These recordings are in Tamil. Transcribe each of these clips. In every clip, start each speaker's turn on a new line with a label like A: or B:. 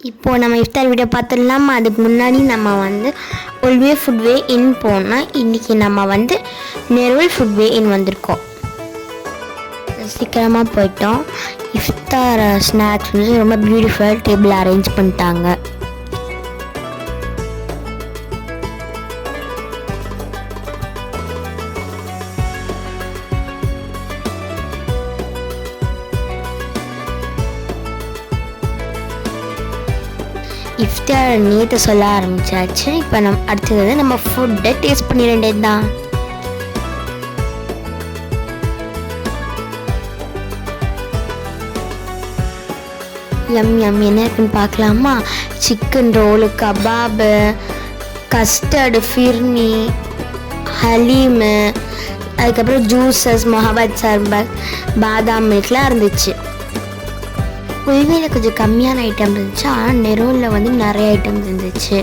A: இப்போது நம்ம இஃப்தார் வீடியோ பார்த்துடலாமா? அதுக்கு முன்னாடி நம்ம வந்து ஒல்வே ஃபுட்வே இன் போனால் இன்றைக்கி நம்ம வந்து நெருவல் ஃபுட்வே இன் வந்திருக்கோம். சீக்கிரமாக போயிட்டோம். இஃப்தார் ஸ்நாக்ஸ் வந்து ரொம்ப பியூட்டிஃபுல் டேபிள் அரேஞ்ச் பண்ணிட்டாங்க. இஃப்தார் நேற்று சொல்ல ஆரம்பிச்சாச்சு. இப்போ அடுத்தது நம்ம ஃபுட்டை டேஸ்ட் பண்ணிட வேண்டியது தான். எம் என்ன இருக்குன்னு பார்க்கலாமா? சிக்கன் ரோலு, கபாபு, கஸ்டர்டு, ஃபிர்னி, ஹலீமு, அதுக்கப்புறம் ஜூஸஸ், மொஹபத் சர்பத், பாதாம் மில்க்லாம் இருந்துச்சு. உள்மையில் கொஞ்சம் கம்மியான ஐட்டம் இருந்துச்சு, ஆனால் நெரோலில் வந்து நிறைய ஐட்டம் இருந்துச்சு.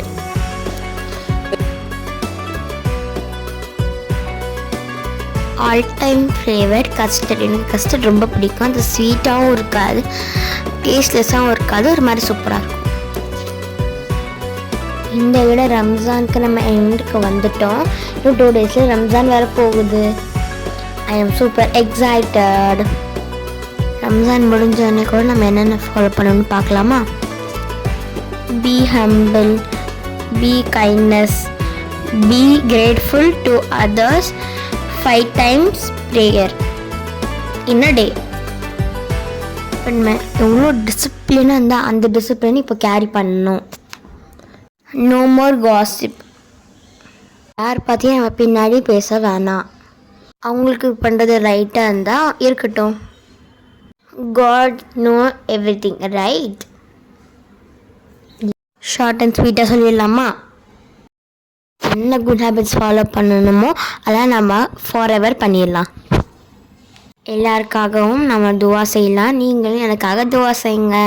A: All time favourite custard. எனக்கு கஸ்டர்ட் ரொம்ப பிடிக்கும். அது ஸ்வீட்டாகவும் இருக்காது, டேஸ்ட்லெஸ்ஸாகவும் இருக்காது, ஒரு மாதிரி சூப்பராக இருக்கும். இந்த விட ரம்ஜானுக்கு நம்ம எண்டுக்கு வந்துட்டோம். இன்னும் 2 டேஸில் ரம்ஜான் வேறு போகுது. I am super excited. Ramzan முடிஞ்சோடனே கூட நம்ம என்னென்ன ஃபாலோ பண்ணணும்னு பார்க்கலாமா? Be humble, be kindness, be grateful to others, 5 times prayer in a day. நம்ம எவ்வளோ டிசிப்ளினாக இருந்தால் அந்த டிசிப்ளின் இப்போ கேரி பண்ணணும். No more gossip. யார் பார்த்தியும் நம்ம பின்னாடி பேச வேணாம். அவங்களுக்கு பண்ணுறது ரைட்டாக இருந்தால் இருக்கட்டும். God know everything, right? Short and ஸ்வீட்டாக சொல்லிடலாமா? என்ன குட் ஹேபிட்ஸ் ஃபாலோ பண்ணணுமோ அதெல்லாம் நம்ம ஃபாரெவர் பண்ணிடலாம். எல்லாருக்காகவும் நம்ம துவா செய்யலாம். நீங்களும் எனக்காக துவா செய்யுங்க.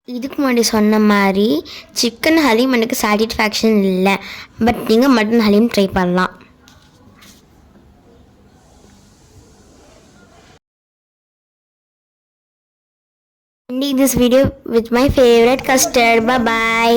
A: இதுக்கு முன்னாடி சொன்ன மாதிரி சிக்கன் ஹலீம் எனக்கு சாட்டிஸ்ஃபேக்ஷன் இல்லை, பட் நீங்கள் மட்டன் ஹலீம் ட்ரை பண்ணலாம். Ending this video with my favorite custard. Bye bye.